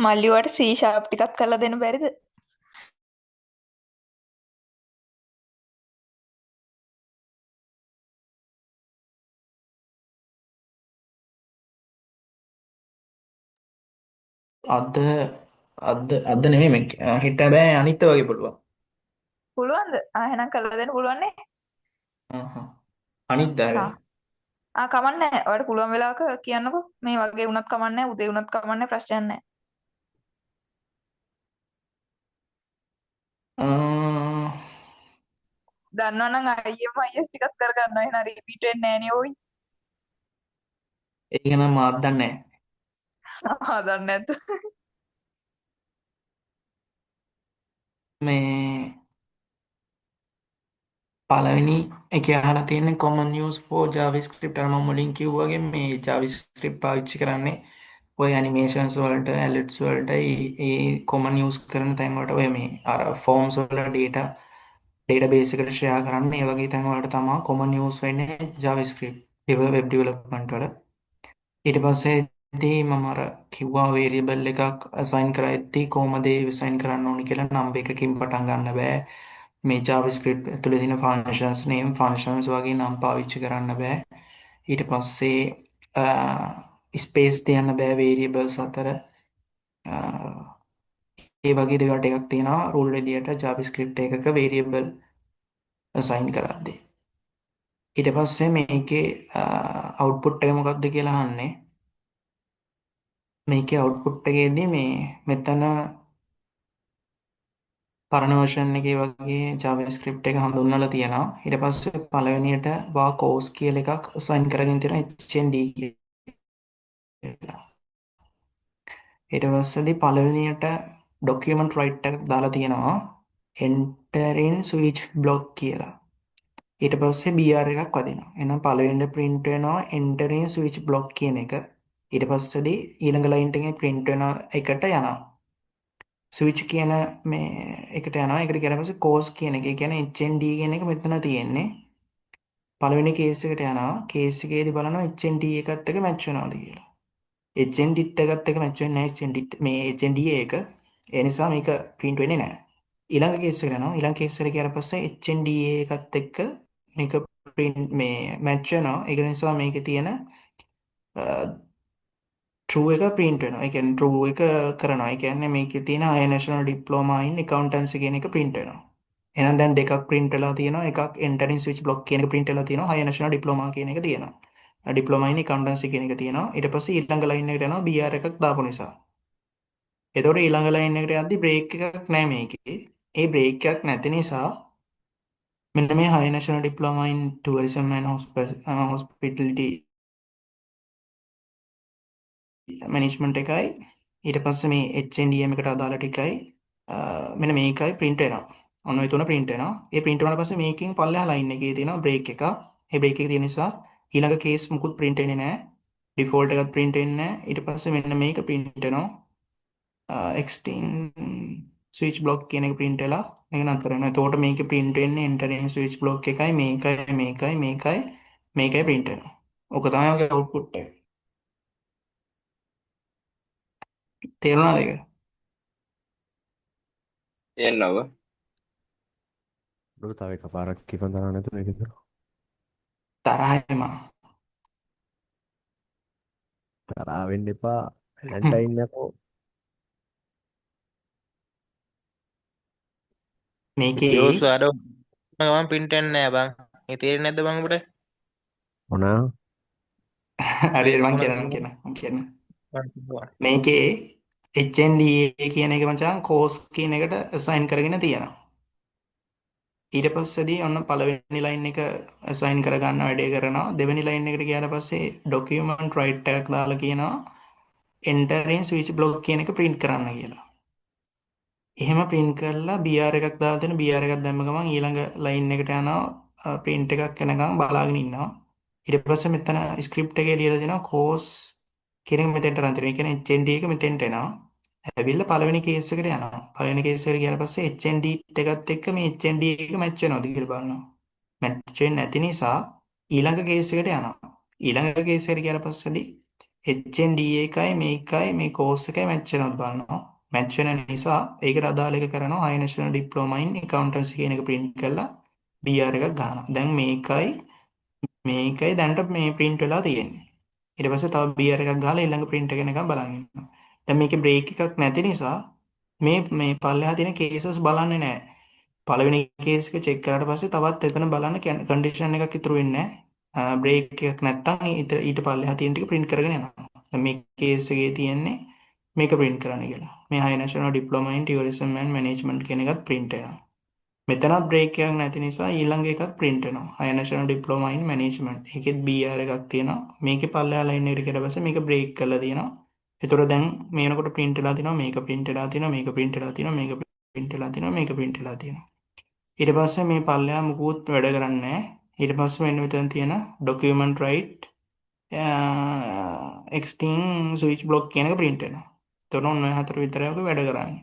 මල්ලිවට C# ටිකක් කරලා දෙන්න බැරිද? අද අද නෙමෙයි හිට බෑ අනිත් වගේ පුළුවන්. පුළුවන්ද? එහෙනම් කරලා දෙන්න පුළුවන් නේ? හ්ම්. අනිත් ආ හැබැයි. කමන්නේ. ඔයාලට පුළුවන් වෙලාවක කියන්නකෝ. මේ වගේ වුණත් කමන්නේ, උදේ වුණත් කමන්නේ ප්‍රශ්නයක් නැහැ. දන්නවනම් IMIS ටිකක් කරගන්න. එහෙනම් රිපීට් වෙන්නේ නැහැ නේ ඕයි. ඒක නම් මාත් දන්නේ දන්නේ නැද්ද? මේ පළවෙනි එකේ අහලා තියෙන්නේ common use for JavaScript අර මම මුලින් කිව්වා වගේ මේ JavaScript පාවිච්චි කරන්නේ ඔය animations වලට alerts වලට ඒ common use කරන තැන් වලට ඔය මේ අර forms වල database එකට share කරන්න ඒ වගේ තැන් වලට තමයි common use වෙන්නේ JavaScript web development වල. ඊට පස්සේදී මම අර කිව්වා variable එකක් assign කරද්දී කොහොමද ඒ assign කරන්න ඕනි කියලා number එකකින් පටන් ගන්න බෑ. මේ JavaScript ඇතුලේ තියෙන functions name functions වගේ නම් පාවිච්චි කරන්න බෑ. ඊට පස්සේ space තියන්න බෑ variables අතර. ඒ වගේ දේවල් ටිකක් තියෙනවා rule විදියට JavaScript එකක variable assign කරද්දී. ඊට පස්සේ මේකේ output එක මොකක්ද කියලා අහන්නේ. මේකේ output එකේදී මේ මෙතන පරණ version එකේ වගේ JavaScript එක හඳුන්වලා තියෙනවා. ඊට පස්සේ පළවෙනියට වා course කියලා එකක් assign කරගෙන තියෙනවා HND කියලා. ඊට පස්සේදී පළවෙනියට document write එකක් දාලා තියෙනවා enter in switch block කියලා. ඊට පස්සේ BR එකක් වදිනවා. එහෙනම් පළවෙනියට print වෙනවා enter in switch block කියන එක. ඊට පස්සේදී ඊළඟ line එකේ print වෙන එකට යනවා. ස්විච් කියන මේ එකට යනවා. ඒකට ගියාට පස්සේ කෝස් කියන එක. ඒ කියන්නේ HND කියන එක මෙතන තියෙන්නේ. පළවෙනි කේස් එකට යනවා. කේස් එකේදී බලනවා HND එකත් එක්ක මැච් වෙනවද කියලා. HND එකත් එක්ක මැච් වෙන්නේ නැහැ HND මේ HND එක. ඒ නිසා මේක print වෙන්නේ නැහැ. ඊළඟ කේස් එකට යනවා. ඊළඟ කේස් එකට ගියාට පස්සේ HND එකත් එක්ක මේක print මේ මැච් වෙනවා. ඒක නිසා මේකේ තියෙන true එක print වෙනවා. ඒ කියන්නේ true එක කරනවා. ඒ කියන්නේ මේකේ තියෙන higher national diploma in accountancy කියන එක print වෙනවා. එහෙනම් දැන් දෙකක් print වෙලා තියෙනවා. එකක් entering switch block කියන එක print වෙලා තියෙනවා. higher national diploma කියන එක තියෙනවා. diploma in accountancy කියන එක තියෙනවා. ඊට පස්සේ ඊළඟ line එකට යනවා BR එකක් දාපු නිසා. එතකොට ඊළඟ line එකට යද්දි break එකක් නැහැ මේකේ. ඒ break එකක් නැති නිසා මෙන්න මේ higher national diploma in tourism and hospitality management එකයි ඊට පස්සේ මේ HNDM එකට අදාළ ටිකයි මෙන්න මේකයි print වෙනවා. ඔන්න ඔය තුන print වෙනවා. ඒ print වුණාට පස්සේ මේකෙන් පල්ලෙහා line එකේ තියෙනවා break එක. ඒ break එක තියෙන නිසා ඊළඟ case මුකුත් print වෙන්නේ නැහැ. default එකත් print වෙන්නේ නැහැ. ඊට පස්සේ මෙන්න මේක print වෙනවා. extend switch block කියන එක print වෙලා මේක නතර වෙනවා. එතකොට මේකේ print වෙන්නේ entering switch block එකයි මේකයි print වෙනවා. ඔක තමයි ඔගේ output එක. තේරුණාද ඒක? එන්නව බro තව එකපාරක් කියපන් තරහ නැතුව ඒකද තරහයි මා. තරහ වෙන්න එපා වැලන්ටයින් යකෝ මේකේ යෝසු අර මම පින්ට් වෙන්නේ නැහැ බං. ඒ තේරෙන්නේ නැද්ද බං ඔබට? මොනා හරි මං මොනවද කියන්න කිව්වා? කියන්න මං කියන්න. මං කිව්වා. මේකේ HNDA කියන එක මචං කෝස් කියන එකට assign කරගෙන තියෙනවා. ඊට පස්සේදී ඔන්න පළවෙනි line එක assign කරගන්න වැඩේ කරනවා. දෙවෙනි line එකට ගියාට පස්සේ document write එකක් දාලා කියනවා enter in switch block කියන එක print කරන්න කියලා. එහෙම print කරලා BR එකක් දාලා තියෙන BR එකක් දැම්ම ගමන් ඊළඟ line එකට යනවා print එකක් එනකම් බලාගෙන ඉන්නවා. ඊට පස්සේ මෙතන script එකේ ලියලා දෙනවා course කියන එක මෙතෙන්ට අරන් තියෙනවා. ඒ කියන්නේ HND එක මෙතෙන්ට එනවා. ඇවිල්ලා පළවෙනි කේස් එකට යනවා. පළවෙනි කේස් එකට ගියාට පස්සේ HND එකත් එක්ක මේ HND එක මැච් වෙනවද කියලා බලනවා. මැච් වෙන්නේ නැති නිසා ඊළඟ කේස් එකට යනවා. ඊළඟ කේස් එකට ගියාට පස්සේදී HND එකයි මේකයි මේ කෝස් එකයි මැච් වෙනවද බලනවා. මැච් වෙන නිසා ඒකට අදාළ එක කරනවා high national diploma in accountancy කියන එක print කරලා BR එකක් ගන්නවා. දැන් මේකයි දැන්ට මේ print වෙලා තියෙන්නේ. ඊට පස්සේ තව BR එකක් ගහලා ඊළඟ print එක එනකම් බලන් ඉන්නවා. දැන් මේකේ break එකක් නැති නිසා මේ පල්ලෙහා තියෙන cases බලන්නේ නැහැ. පළවෙනි කේස් එක චෙක් කරාට පස්සේ තවත් එතන බලන්න කන්ඩිෂන් එකක් ඉතුරු වෙන්නේ නැහැ. බ්‍රේක් එකක් නැත්තම් ඊට පල්ලෙහා තියෙන ටික print කරගෙන යනවා. දැන් මේ කේස් එකේ තියෙන්නේ මේක print කරන්න කියලා. මේ High National Diploma in Tourism and Management කියන එකත් print වෙනවා. මෙතනත් බ්‍රේක් එකක් නැති නිසා ඊළඟ එකත් print වෙනවා. High National Diploma in Management. ඒකෙත් BR එකක් තියෙනවා. මේකේ පල්ලෙහා ලයින් එකට ගියට පස්සේ මේක බ්‍රේක් කරලා තියෙනවා. ඒතර දැන් මේ වෙනකොට print වෙලා තියෙනවා මේක print වෙලා තියෙනවා මේක print වෙලා තියෙනවා මේක print වෙලා තියෙනවා මේක print වෙලා තියෙනවා. ඊට පස්සේ මේ පල්ලෙහා මුකුත් වැඩ කරන්නේ නැහැ. ඊට පස්සේ මෙන්න මෙතන තියෙන document right extend switch block කියන එක print වෙනවා. එතකොට ඔන්න ඔය හතර විතරයි ඔක වැඩ කරන්නේ.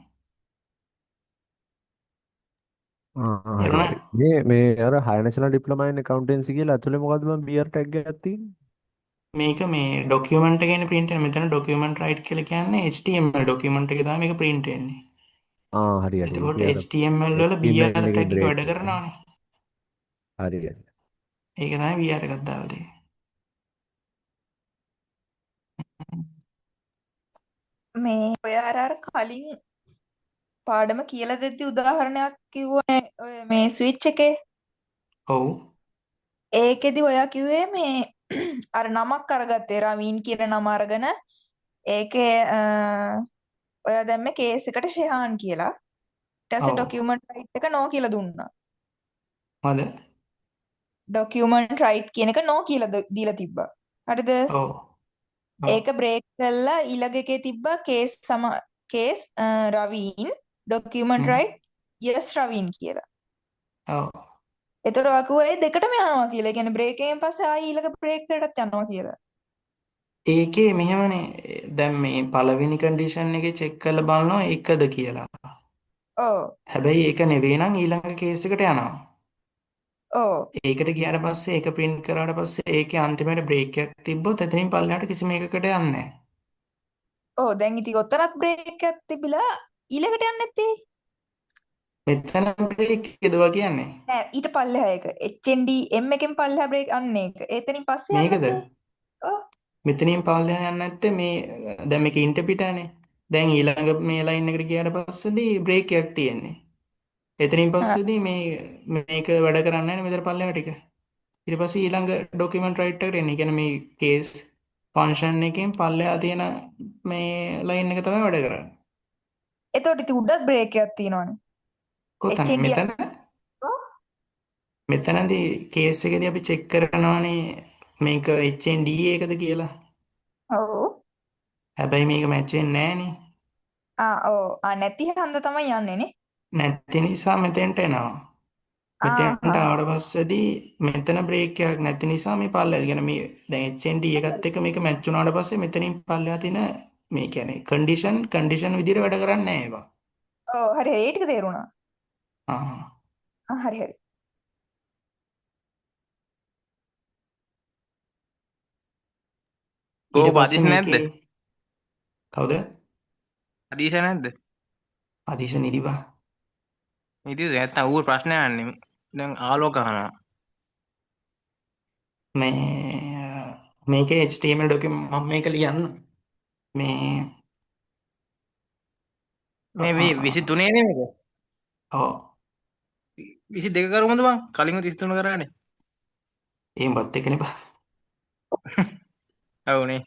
හරි තේරුණා? හරි. මේ අර high national diploma in accountancy කියලා ඇතුලේ මොකද්ද මම BR tag එකක් තියෙන්නේ? මේක මේ document එකේනේ print වෙන්නේ. මෙතන document right කියලා කියන්නේ HTML document එකේ තමයි මේක print වෙන්නේ. හරි හරි. එතකොට ඒකේ අර HTML වල BR HTML එකේ tag එක break වැඩ එක. කරනවානේ. හරි හරි. ඒක තමයි BR එකක් දාලා තියෙන්නේ. මේ ඔය අර කලින් පාඩම කියලා දෙද්දි උදාහරණයක් කිව්වනේ ඔය මේ ස්විච් එකේ. ඔව්. ඒකෙදි ඔයා කිව්වේ මේ අර නමක් අරගත්තේ රවීන් කියන නම අරගෙන ඒකේ ඔයා දැම්මේ කේස් එකට ෂෙහාන් කියලා. ඊට පස්සේ ඔව්. ડોකියුමන්ට් රයිට් එක නෝ කියලා දුන්නා. හොඳ. ડોකියුමන්ට් රයිට් කියන එක නෝ කියලා දීලා තිබ්බා. හරිද? ඔව්. ඔව්. ඒක බ්‍රේක් කරලා ඊළඟ එකේ තිබ්බා කේස් රවීන් ડોකියුමන්ට් රයිට් යස් රවීන් කියලා. ඔව්. එතකොට ඔයා කිව්වා ඒ දෙකටම යනවා කියලා. ඒ කියන්නේ බ්‍රේක් එකෙන් පස්සේ ආයි ඊළඟ බ්‍රේක් එකටත් යනවා කියලා. ඒකේ මෙහෙමනේ දැන් මේ පළවෙනි කන්ඩිෂන් එකේ චෙක් කරලා බලනවා එකද කියලා. ඔව්. හැබැයි ඒක නෙවෙයි නම් ඊළඟ කේස් එකට යනවා. ඔව්. ඒකට ගියාට පස්සේ ඒක print කරාට පස්සේ ඒකේ අන්තිමට බ්‍රේක් එකක් තිබ්බොත් එතනින් පල්ලෙහාට කිසිම එකකට යන්නේ නැහැ. ඔව් දැන් ඉතින් ඔතනත් බ්‍රේක් එකක් තිබිලා ඊළඟට යන්නේ නැත්තේ. මෙතන බ්‍රේක් එකදවා කියන්නේ. නෑ ඊට පල්ලෙහා එක. HND M එකෙන් පල්ලෙහා බ්‍රේක් අන්න ඒක. එතනින් පස්සේ යන්නේ මේකද? නැත්තේ. ඔව්. මෙතනින් පල්ලෙහා යන්නේ නැත්තේ මේ දැන් මේක ඉන්ට පිටානේ. දැන් ඊළඟ මේ ලයින් එකට ගියාට පස්සේදී බ්‍රේක් එකක් තියෙන්නේ. එතනින් පස්සේදී මේක වැඩ කරන්නේ නැහැ මෙතන පල්ලෙහාට ටික. ඊට පස්සේ ඊළඟ ડોකියුමන්ට් රයිට් එකට එන්නේ. කියන්නේ මේ කේස් ෆන්ක්ෂන් එකෙන් පල්ලෙහා තියෙන මේ ලයින් එක තමයි වැඩ කරන්නේ. එතකොට ඉතින් උඩ බ්‍රේක් එකක් තියෙනවනේ. කොතන? HND මෙතන ඔව්. මෙතනදී කේස් එකේදී අපි චෙක් කරනවානේ මේක HND එකද කියලා. ඔව්. හැබැයි මේක මැච් වෙන්නේ නැහනේ. ඔව්. නැති හන්ද තමයි යන්නේ නේ. නැති නිසා මෙතෙන්ට එනවා. මෙතෙන්ට ආවට පස්සේදී මෙතන බ්‍රේක් එකක් නැති නිසා මේ පල්ලෙහා කියන්නේ මේ දැන් HND එකත් එක්ක මේක මැච් වුණාට පස්සේ මෙතනින් පල්ලෙහා තියෙන මේ කියන්නේ කන්ඩිෂන් විදිහට වැඩ කරන්නේ නැහැ ඒවා. ඔව් හරි හරි ඒ ටික තේරුණා. ආ. හරි හරි. ඊට කෝප පස්සේ අදිස් නැද්ද? මේකේ කවුද? අදීශ නැද්ද? අදිශ නිදිවා. ඉතින් නැත්තම් ඌ ප්‍රශ්න යන්නේ. දැන් ආලෝක අහනවා. මේකේ HTML ડોකියුමන්ට් මම මේක ලියන්න. මේ මේ 23 නේ මේක. ඔව් 22 කරුමද බං? කලින් 33 කරානේ. ඒඹත් එකනේ බා. ඔව්නේ.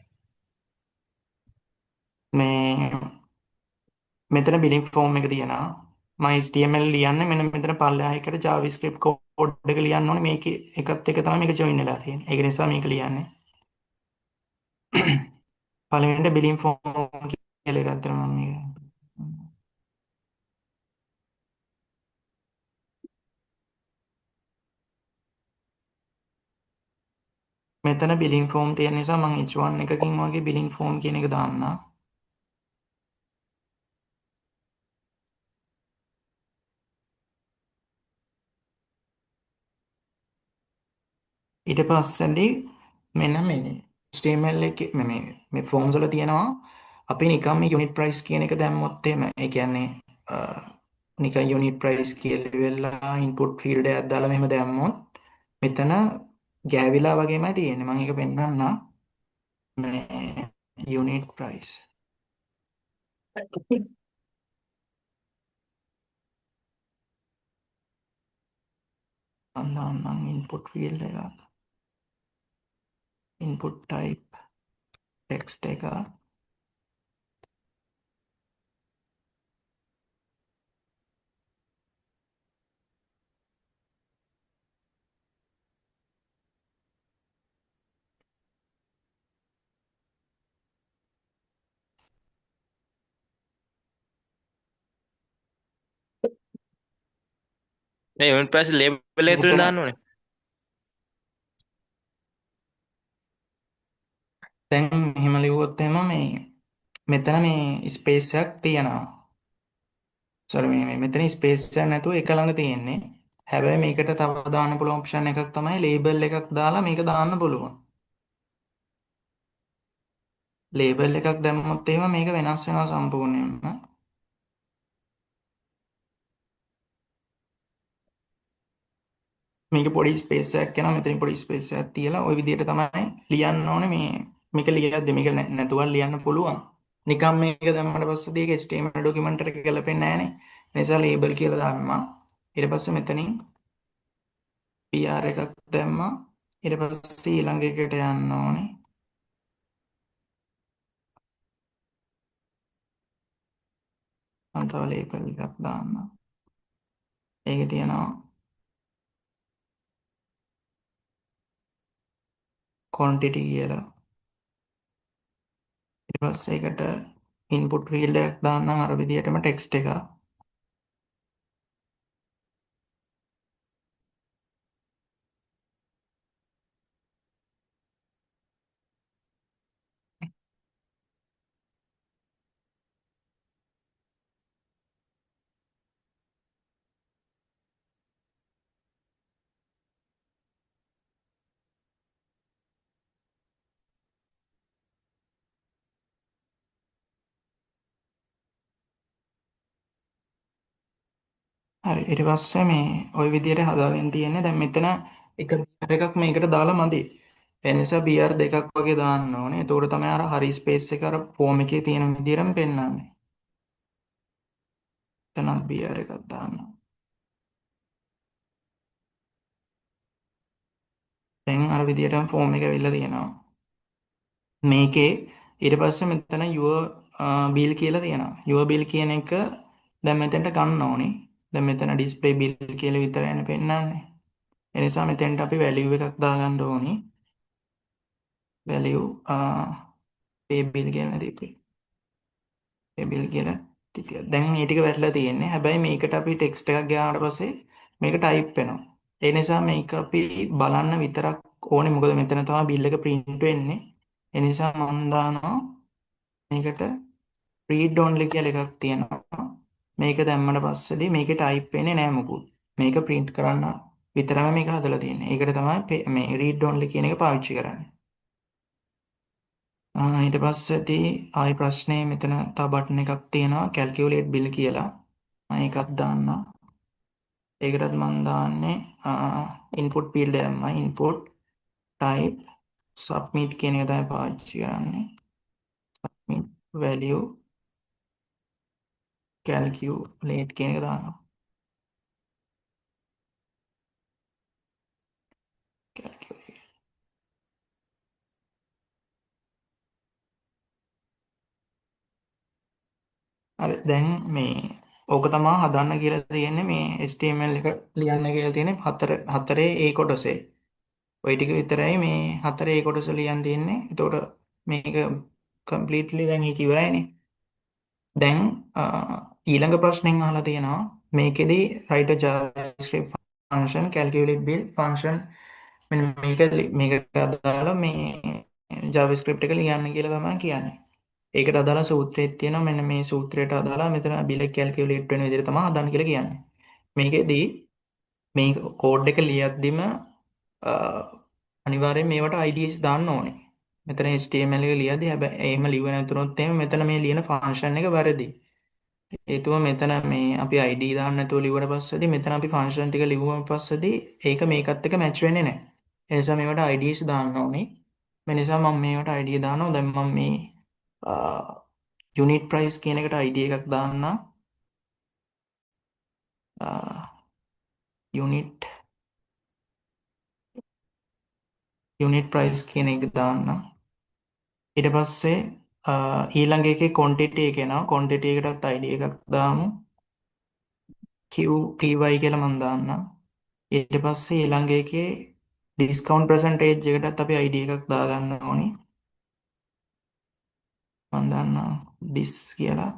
මේ මෙතන බිලින් ෆෝම් එක තියෙනවා. මම HTML ලියන්නේ මෙන්න මෙතන පල්ලෙහා එකට JavaScript කෝඩ් එක ලියන්න ඕනේ මේකේ එකත් එක තමයි මේක ජොයින් වෙලා තියෙන්නේ. ඒක නිසා මේක ලියන්නේ. පළවෙනිට බිලින් ෆෝම් කියලා එකක් තමයි මම මේක. මෙතන බිලින් ෆෝම් තියෙන නිසා මම H1 එකකින් වගේ බිලින් ෆෝම් කියන එක දාන්න. ඊට පස්සේදී මෙන්න HTML එකේ මේ ෆෝම්ස් වල තියෙනවා අපි නිකම් මේ යුනිට් ප්‍රයිස් කියන එක දැම්මොත් එහෙම ඒ කියන්නේ නිකන් යුනිට් ප්‍රයිස් කියලා ඉවරලා ඉන්පුට් ෆීල්ඩ් එකක් දාලා මෙහෙම දැම්මොත් මෙතන ගෑවිලා වගේමයි තියෙන්නේ. මම ඒක පෙන්නන්නම්. මේ යුනිට් ප්‍රයිස් අන්දාන්නම් ඉන්පුට් ෆීල්ඩ් එකක් ඉන්පුට් ටයිප් ටෙක්ස්ට් එක මේ යුනිට් ප්‍රයිස් ලේබල් එක තුලින් මෙතන දාන්න ඕනේ. දැන් මෙහෙම ලිව්වොත් එහෙම මේ මෙතන මේ ස්පේස් එකක් තියෙනවා. සෝරි මේ මෙතන ස්පේස් එකක් නැතුව එක ළඟ තියෙන්නේ. හැබැයි මේකට තව දාන්න පුළුවන් ඔප්ෂන් එකක් තමයි ලේබල් එකක් දාලා මේක දාන්න පුළුවන්. ලේබල් එකක් දැම්මොත් එහෙම මේක වෙනස් වෙනවා සම්පූර්ණයෙන්ම. මේක පොඩි ස්පේස් එකක් යනවා මෙතන පොඩි ස්පේස් එකක් තියලා ওই විදිහට තමයි ලියන්න ඕනේ මේ මේක ලියද්දි මේක නැතුව ලියන්න පුළුවන්. නිකම් මේක දැම්මට පස්සේ ඒක HTML ડોකියුමන්ට් එක ගැලපෙන්නේ නැහනේ. ඒ නිසා ලේබල් කියලා දාන්නවා. ඊට පස්සේ මෙතනින් PR එකක් දැම්මා. ඊට පස්සේ ඊළඟ එකට යන්න ඕනේ. අන්තව ලේබල් එකක් දාන්න. ඒකේ තියෙනවා quantity කියලා. ඊට පස්සේ ඒකට input field එකක් දාන්නම් අර විදිහටම text එක. හරි ඊට පස්සේ මේ ওই විදිහට හදාගෙන තියෙන්නේ දැන් මෙතන එක BR එකක් මේකට දාලා මදි. ඒ නිසා BR දෙකක් වගේ දාන්න ඕනේ. එතකොට තමයි අර හරි ස්පේස් එක අර ෆෝම් එකේ තියෙන විදිහටම පෙන්වන්නේ. එතනත් BR එකක් දාන්න. දැන් අර විදිහටම ෆෝම් එක ඇවිල්ලා තියෙනවා. මේකේ ඊට පස්සේ මෙතන your bill කියලා තියෙනවා. your bill කියන එක දැන් මෙතෙන්ට ගන්න ඕනේ. දැන් මෙතන display bill කියලා විතරයි පෙන්නන්නේ. ඒ නිසා මෙතෙන්ට අපි value එකක් දාගන්න ඕනේ. value pay bill කියලා දීපේ. pay bill කියලා ටික. දැන් මේ ටික වැටලා තියෙන්නේ. හැබැයි මේකට අපි text එකක් ගානට පස්සේ මේක type වෙනවා. ඒ නිසා මේක අපි බලන්න විතරක් ඕනේ. මොකද මෙතන තමයි bill එක print වෙන්නේ. ඒ නිසා මම දානවා මේකට read only කියලා එකක් තියෙනවා. මේක දැම්මට පස්සේදී මේකේ type වෙන්නේ නැහැ මොකුත්. මේක print කරන්න විතරම මේක හදලා තියෙන්නේ. ඒකට තමයි මේ read only කියන එක පාවිච්චි කරන්නේ. ඊට පස්සේදී ආයි ප්‍රශ්නේ මෙතන තව බටන් එකක් තියෙනවා calculate bill කියලා. මම ඒකත් දාන්නම්. ඒකටත් මම දාන්නේ input field එකමයි input type submit කියන එක තමයි පාවිච්චි කරන්නේ. submit value calculate කියන එක දානවා. calculate. හරි දැන් මේ ඕක තමයි හදන්න කියලා තියෙන්නේ මේ HTML එක ලියන්න කියලා තියෙන්නේ හතරේ A කොටසේ. ওই ටික විතරයි මේ හතරේ A කොටස ලියන්න තියෙන්නේ. එතකොට මේක completely දැන් ඒක ඉවරයිනේ. දැන් ඊළඟ ප්‍රශ්නෙන් අහලා තියෙනවා මේකෙදි write a JavaScript function calculate bill function මෙන්න මේකට අදාළ මේ JavaScript එක ලියන්න කියලා තමයි කියන්නේ. ඒකට අදාළ සූත්‍රයක් තියෙනවා මෙන්න මේ සූත්‍රයට අදාළ මෙතන bill calculate වෙන විදිහට තමයි හදන්න කියලා කියන්නේ. මේකෙදී මේ කෝඩ් එක ලියද්දිම අනිවාර්යෙන් මේවට IDs දාන්න ඕනේ. මෙතන HTML එක ලියද්දී හැබැයි එහෙම ලිව්වේ නැතුනොත් එහෙම මෙතන මේ ලියන ෆන්ක්ෂන් එක වැරදි. හේතුව මෙතන මේ අපි ID දාන්න නැතුව ලිව්වට පස්සේදී මෙතන අපි ෆන්ක්ෂන් ටික ලිව්වන් පස්සේදී ඒක මේකත් එක්ක මැච් වෙන්නේ නැහැ. ඒ නිසා මේවට IDs දාන්න ඕනේ. මේ නිසා මම මේවට ID දානවා. දැන් මම මේ unit price කියන එකට ID එකක් දාන්න. unit price කියන එක දාන්න. ඊට පස්සේ ඊළඟ එකේ quantity එක එනවා. quantity එකටත් ID එකක් දාමු. QPY කියලා මම දාන්නම්. ඊට පස්සේ ඊළඟ එකේ discount percentage එකටත් අපි ID එකක් දාගන්න ඕනේ. මම දාන්නම් dis කියලා.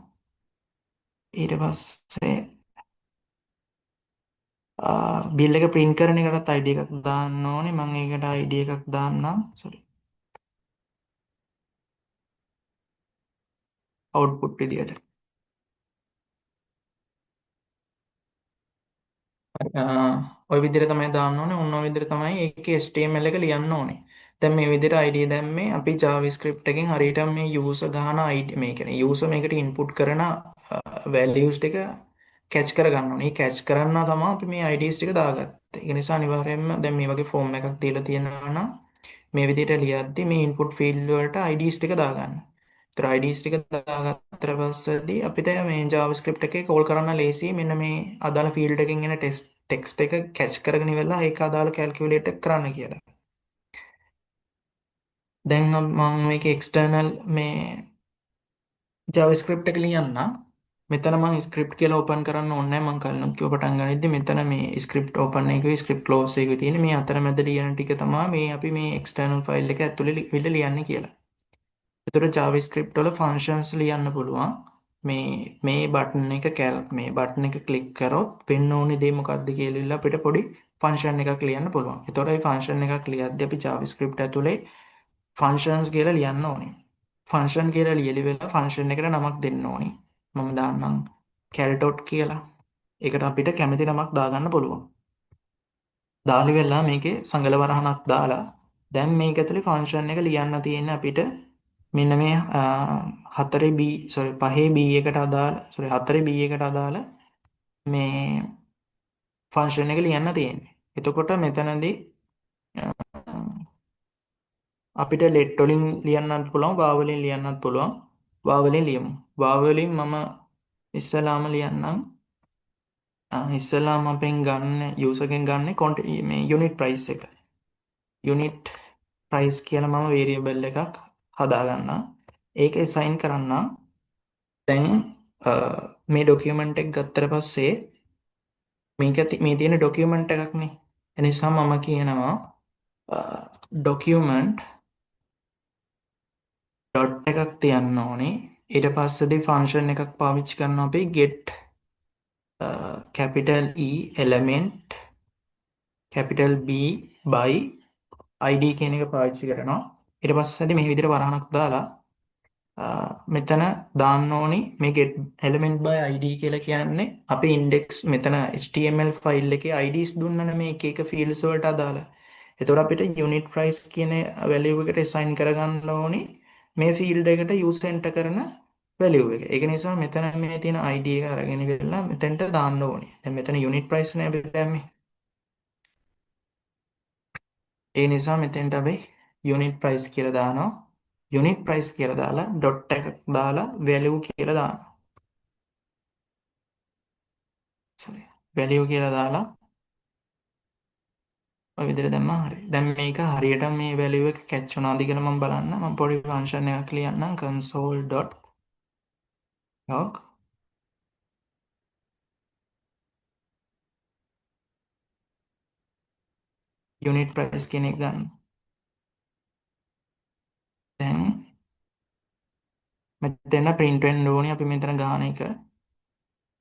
ඊට පස්සේ බිල් එක print කරන එකටත් ID එකක් දාන්න ඕනේ. මම ඒකට ID එකක් දාන්නම්. sorry. output විදියට. ඔය විදිහට තමයි දාන්න ඕනේ. ඔන්න ඔය විදිහට තමයි ඒකේ HTML එක ලියන්න ඕනේ. දැන් මේ විදිහට ID දැම්මේ අපි JavaScript එකෙන් හරියට මේ user ගහන ID මේ කියන්නේ user මේකට input කරන values ටික catch කරගන්න ඕනේ. මේ catch කරන්න තමයි අපි මේ IDs ටික දාගත්තේ. ඒ නිසා අනිවාර්යයෙන්ම දැන් මේ වගේ form එකක් දීලා තියෙනවා නම් මේ විදිහට ලියද්දි මේ input field වලට IDs ටික දාගන්න. ඒතර IDs ටික දාගත්තට පස්සේදී අපිට මේ JavaScript එකේ call කරන්න ලේසි. මෙන්න මේ අදාළ field එකකින් එන text එක catch කරගෙන ඉවරලා ඒක අදාළ calculate කරන්න කියලා. දැන් මම මේකේ external මේ JavaScript එක ලියන්න. මෙතන මම script කියලා open කරන්න ඕනේ නැහැ. මම කලින් කිව්ව පටන් ගනිද්දි මෙතන මේ script open එකේ script close එකේ තියෙන මේ අතරමැද ලියන ටික තමයි මේ අපි මේ external file එක ඇතුලේ ලියන්නේ කියලා. එතකොට JavaScript වල functions ලියන්න පුළුවන්. මේ බටන් එක මේ බටන් එක ක්ලික් කරොත් වෙන්න ඕනේ දේ මොකක්ද කියලා අපිට පොඩි function එකක් ලියන්න පුළුවන්. එතකොට මේ function එකක් ලියද්දී අපි JavaScript ඇතුලේ functions කියලා ලියන්න ඕනේ. function කියලා ලියලි වෙලා function එකට නමක් දෙන්න ඕනේ. මම දාන්නම් cal.dot කියලා. ඒකට අපිට කැමති නමක් දාගන්න පුළුවන්. දාලි වෙලා මේකේ සංගල වරහනක් දාලා දැන් මේක ඇතුලේ function එක ලියන්න තියෙන්නේ අපිට මෙන්න මේ 4B sorry 5B එකට අදාළ sorry 4B එකට අදාළ මේ ෆන්ක්ෂන් එක ලියන්න තියෙන්නේ. එතකොට මෙතනදී අපිට let වලින් ලියන්නත් පුළුවන් var වලින් ලියන්නත් පුළුවන්. var වලින් ලියමු. var වලින් මම ඉස්සලාම ලියන්නම්. ඉස්සලාම අපෙන් ගන්න user එකෙන් ගන්න මේ unit price එක. unit price කියලා මම variable එකක් හදාගන්නම්. ඒක assign කරන්න. දැන් මේ ડોකියුමන්ට් එක ගත්තට පස්සේ මේ තියෙන ડોකියුමන්ට් එකක්නේ. ඒ නිසා මම කියනවා document dot එකක් තියන්න ඕනේ. ඊට පස්සේදී function එකක් පාවිච්චි කරනවා අපි get capital E element capital B by ID කියන එක පාවිච්චි කරනවා. ඊට පස්සේදී මේ විදිහට වරහණක් දාලා මෙතන දාන්න ඕනි මේ get element by ID කියලා කියන්නේ අපි index මෙතන HTML file එකේ IDs දුන්නනේ මේ එක එක fields වලට අදාළ. එතකොට අපිට unit price කියන value එකට assign කරගන්න ඕනි මේ field එකට use enter කරන value එක. ඒක නිසා මෙතන මේ තියෙන ID එක අරගෙන ඉවරලා මෙතෙන්ට දාන්න ඕනි. දැන් මෙතන unit price නේ අපි දැම්මේ. ඒ නිසා මෙතෙන්ට අපි unit price කියලා දානවා. unit price කියලා දාලා dot එකක් දාලා value කියලා දානවා. sorry value කියලා දාලා ඔය විදිහට දැම්මා හරි. දැන් මේක හරියට මේ value එක catch වුණාද කියලා මම බලන්න. මම පොඩි function එකක් ලියන්නම් console.log unit price කියන එක ගන්න. දැන් මෙතන print වෙන්න ඕනේ අපි මෙතන ගාන එක.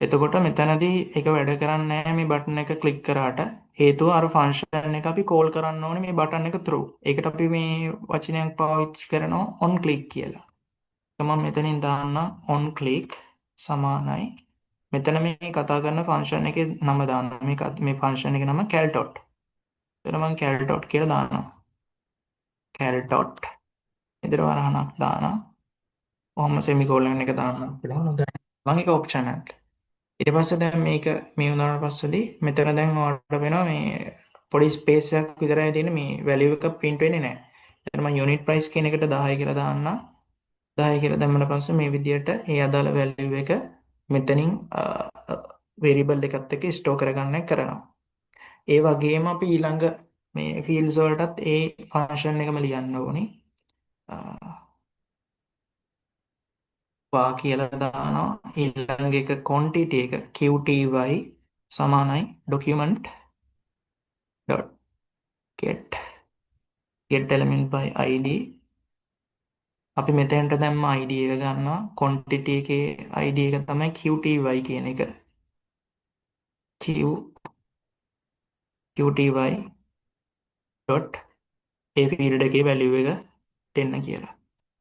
එතකොට මෙතනදී ඒක වැඩ කරන්නේ නැහැ මේ බටන් එක ක්ලික් කරාට. හේතුව අර ෆන්ක්ෂන් එක අපි කෝල් කරන්න ඕනේ මේ බටන් එක through. ඒකට අපි මේ වචනයක් පාවිච්චි කරනවා on click කියලා. ඒක මම මෙතනින් දාන්න on click සමානයි. මෙතන මේ කතා කරන ෆන්ක්ෂන් එකේ නම දාන්න. මේ ෆන්ක්ෂන් එකේ නම cal.dot. එතන මම cal.dot කියලා දානවා. cal.dot ඉදිරිය වරහණක් දානවා. කොහොම සෙමිකෝලන් එක දාන්න පුළුවන්. හොඳයි. මම එක ඔප්ෂන් එකක්. ඊට පස්සේ දැන් මේක මේ වුණාට පස්සේදී මෙතන දැන් ඔයාලට වෙනවා මේ පොඩි ස්පේස් එකක් විතරයි තියෙන්නේ මේ වැලියු එක print වෙන්නේ නැහැ. එතන මම යුනිට් ප්‍රයිස් කියන එකට 10 කියලා දාන්න. 10 කියලා දැම්මම පස්සේ මේ විදියට ඒ අදාළ වැලියු එක මෙතනින් වේරියබල් එකත් එක්ක ස්ටෝර් කරගන්න කරනවා. ඒ වගේම අපි ඊළඟ මේ ෆීල්ඩ්ස් වලටත් ඒ ෆන්ක්ෂන් එකම ලියන්න ඕනේ. වා කියලා දානවා. ඊළඟ එක quantity එක qty සමානයි document dot get element by id. අපි මෙතෙන්ට දැම්ම id එක ගන්නවා. quantity එකේ id එක තමයි qty කියන එක. qty dot ඒ field එකේ value එක දෙන්න කියලා.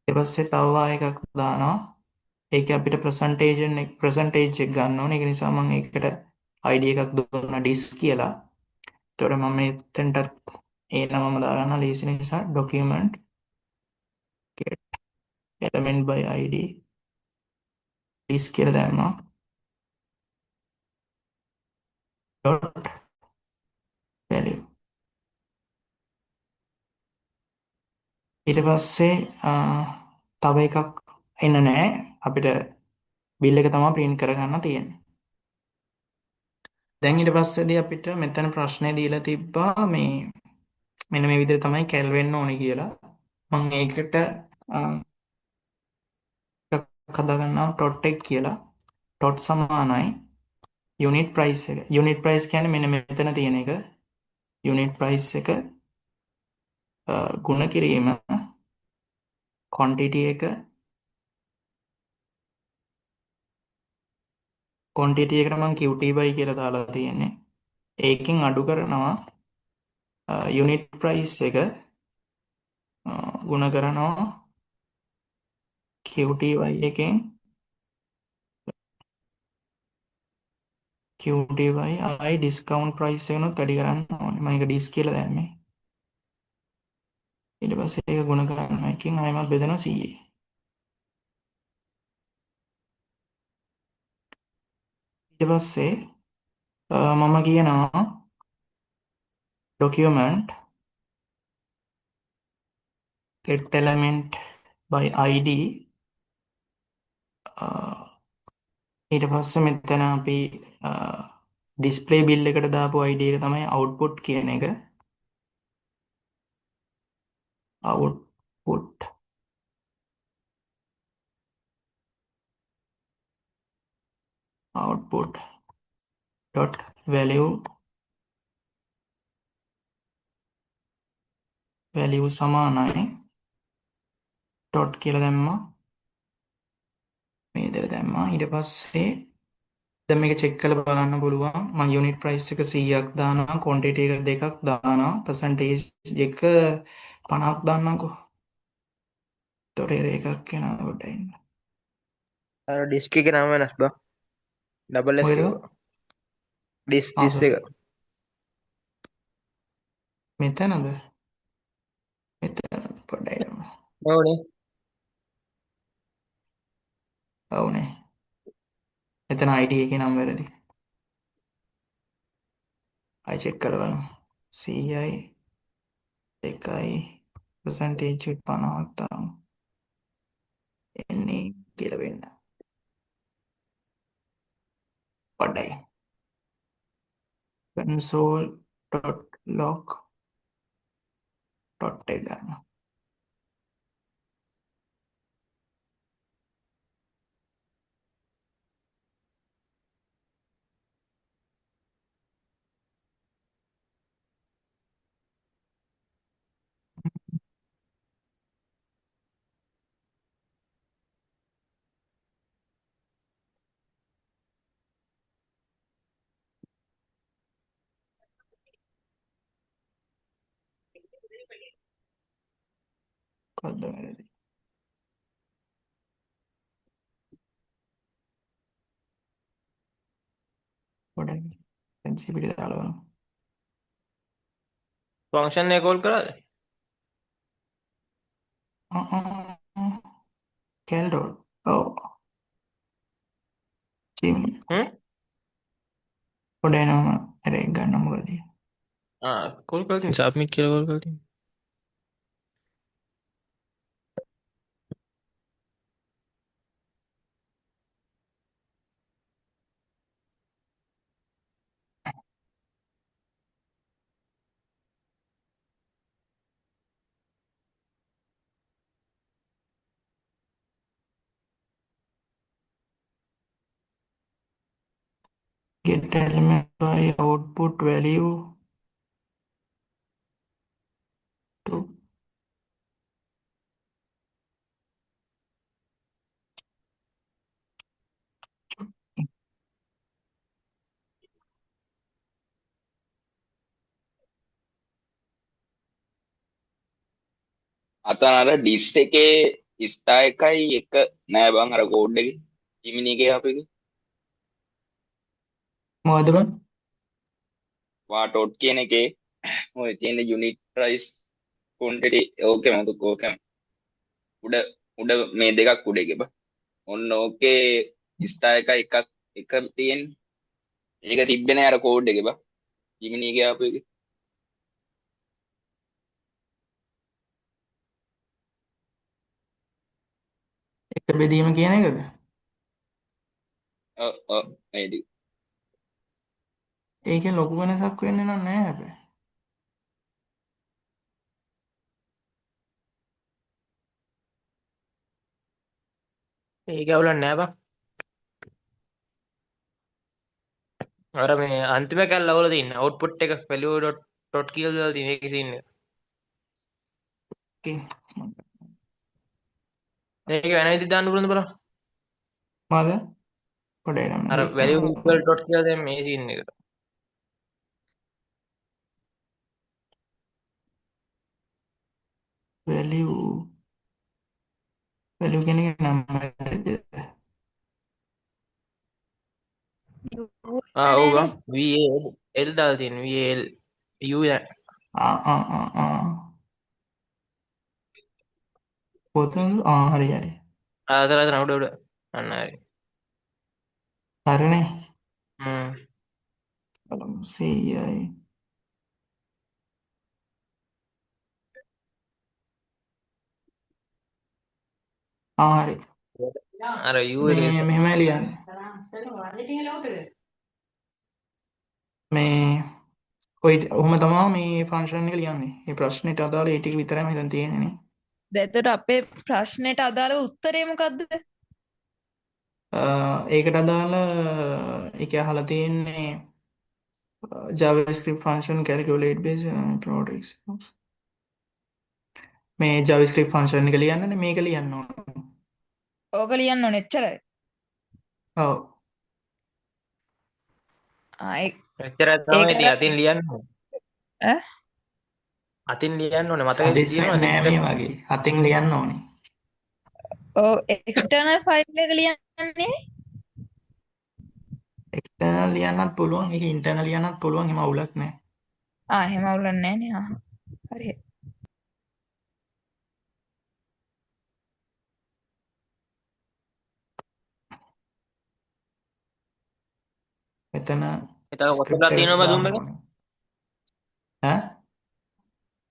ඊට පස්සේ තව එකක් දානවා. ඒක අපිට percentage එක ගන්න ඕනේ. ඒක නිසා මම ඒකට id එකක් දුන්නා disk කියලා. එතකොට මම මෙතෙන්ටත් ඒ නමම දාගන්න ලීසි නිසා document get element by id disk කියලා දැම්මා. dot value. ඊට පස්සේ තව එකක් එන්න නැහැ. අපිට බිල් එක තමයි print කරගන්න තියෙන්නේ. දැන් ඊට පස්සේදී අපිට මෙතන ප්‍රශ්නේ දීලා තිබ්බා මේ මෙන්න මේ විදිහට තමයි කැල් වෙන්න ඕනේ කියලා. මම ඒකට හදාගන්නවා dot එක කියලා. dot සමානයි unit price එක. unit price කියන්නේ මෙන්න මෙතන තියෙන එක. unit price එක ගුණ කිරීම quantity එක quantity එකට මම qty කියලා දාලා තියෙන්නේ. ඒකෙන් අඩු කරනවා unit price එක ගුණ කරනවා qty එකෙන් qty ආයි discount price එකනොත් වැඩි කරන්න ඕනේ. මම ඒක dis කියලා දැම්මේ. ඊට පස්සේ ඒක ගුණ කරනවා එකෙන් ආයෙමත් බෙදෙනවා 100. ඊට පස්සේ මම කියනවා document get element by id ඊට පස්සේ මෙතන අපි display bill එකට දාපු id එක තමයි output කියන එක. output dot value සමානයි dot කියලා දැම්මා. මේ විදිහට දැම්මා. ඊට පස්සේ දැන් මේක චෙක් කරලා බලන්න පුළුවන්. මම යුනිට් ප්‍රයිස් එක 100ක් දානවා, quantity එක 2ක් දානවා, percentage එක 50ක් දාන්නම්කෝ. තොරේ එකක් එනවා පොඩ්ඩයි ඉන්න. අර ඩිස්ක් එකේ නම වෙනස් බා. ඩබල් එස් මොකද? කිව්වා. ඩිස් එක. මෙතනද? මෙතන පොඩ්ඩයි ඉන්න. ඕනේ. ඔව්නේ. මෙතන ID එකේ නම වැරදි. ආයි චෙක් කරලා බලමු. CI 2යි percentage 50ක් දාමු. එන්නේ කියලා වෙන්න. පොඩ්ඩයි. console.log එක ගන්න. කොහොමද වැරදි? පොඩ්ඩයි. පැන්සි පිට දාලා බලමු. ෆන්ක්ෂන් එක කෝල් කරාද? කැල්ඩෝල් ඔව් ජිමි පොඩ එනම අර එක ගන්න මොකද කෝල් කරලා තියෙන සබ්මිට් කියලා කෝල් කරලා තියෙන. get element by output value to අතන අර ඩිස් එකේ ස්ටා එකයි එක නෑ බං අර කෝඩ් එකේ ජිමිනි එකේ අපේ මොකද බං වාටෝට් කියන එකේ ඔය තියෙන යුනිට් ප්‍රයිස් ක්වොන්ටිටි ඕකේ මම ඕකේ උඩ උඩ මේ දෙකක් උඩ එකේ බං ඔන්න ඕකේ ස්ටා එකයි එක තියෙන්නේ ඒක තිබ්බේ නෑ අර කෝඩ් එකේ බං ජිමිනි එකේ ආපු එකේ එක බෙදීම කියන එකද ඔව් ඒදි ඒකෙන් ලොකු වෙනසක් වෙන්නේ නැහැ හැබැයි ඒක අවුලක් නෑ බං. අර මේ අන්තිම කැල්ල අවුල තියෙන අවුට්පුට් එක value.dot කියලා දාලා තියෙන ඒකේ තියෙන එක. Okay. මේක වෙන විදිහට දාන්න පුළුවන්ද බලන්න. මග පොඩ එනම අර value equal dot කියලා දැන් මේ තියෙන එක. value කියන එක නම් ඔව් බං VAL දාලා තියෙන VAL U කොතනද හරි හරි අතර උඩ අන්න හරි. හරිනේ හ්ම් බලමු CI හරි අර U එක මේ මෙහෙම ලියන්නේ මේ ඔය ඔහොම තමයි මේ ෆන්ක්ෂන් එක ලියන්නේ මේ ප්‍රශ්නෙට අදාළ ඒ ටික විතරයි මම හිතන් තියෙන්නේ නේ එතකොට අපේ ප්‍රශ්නෙට අදාළ උත්තරේ මොකද්ද? ඒකට අදාළ ඒක අහලා තියෙන්නේ JavaScript function calculate based products මේ JavaScript function එක ලියන්නනේ මේක ලියන්න ඕනේ. ඕක ලියන්න ඕනේ එච්චරයි. ඔව්. එච්චරයි තමයි ඒක ඉතින් අතින් ලියන්න ඕනේ. ඈ අතින් ලියන්න ඕනේ මතකයි සජෙෂන් තියෙනවා නෑ මේ වගේ. අතින් ලියන්න ඕනේ. ඔව් එක්ස්ටර්නල් ෆයිල් එක ලියන්නේ එක්ස්ටර්නල් ලියන්නත් පුළුවන් ඒක ඉන්ටර්නල් ලියන්නත් පුළුවන් එහෙම අවුලක් නෑ. එහෙම අවුලක් නෑ නේ. හරි. මෙතන තව ස්ක්‍රිප්ට් කොච්චරලා එකක් තියෙනවද දාන්න Zoom එක? ඕනේ. ඈ?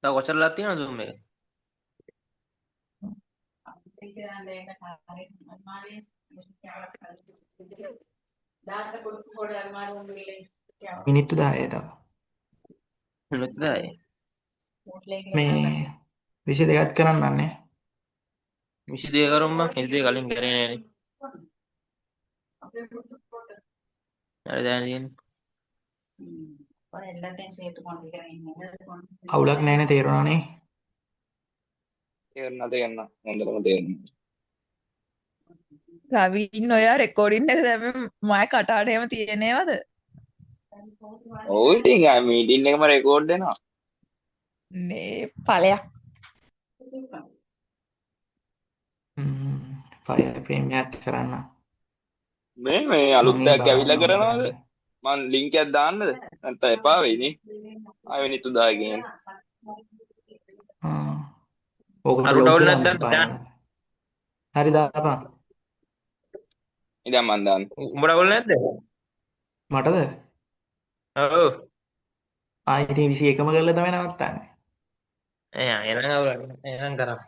තව කොච්චරලා තියෙනවද Zoom එක? මිනිත්තු 10 තව. මෙතනයි. මේ 22ක් කරන්නන්නේ. 22 කරුම් බං 22 කලින් කරේ නෑනේ. හරි දැන් තියෙන්නේ. අවුලක් නෑනේ තේරුණානේ. තේරෙන්න හොඳටම තේරෙනවා රවින් ඔයා රෙකෝඩින් එක දැම්මේ මම කටාට එහෙම තියෙනවද? ඔව් ඉතින් ආ මීටින් එකම රෙකෝඩ් වෙනවා නේ ඵලයක්. ෆයර් ෆ්‍රේම් එකක් කරන්න. මේ අලුත් මම දෙයක් ඒ ඇවිල්ලා බලන්න ඕනේ කරනවද කරන්න. මං ලින්ක් එකක් දාන්නද නැත්නම් එපා වෙයිනේ ආයෙ මිනිත්තු 10 ගියන් ඕකට අරුට ලොග් අවුල් වෙලා නැද්ද ෂාන්? බලන්න. හරි දාපන්. ඉතින් මන් දාන්න. උඹට අවුල් නැද්ද? මටද? ඔව්. ආ ඉතින් 21ම කරලා තමයි නවත්තන්නේ. එයා එනං අවුල් එනං කරා.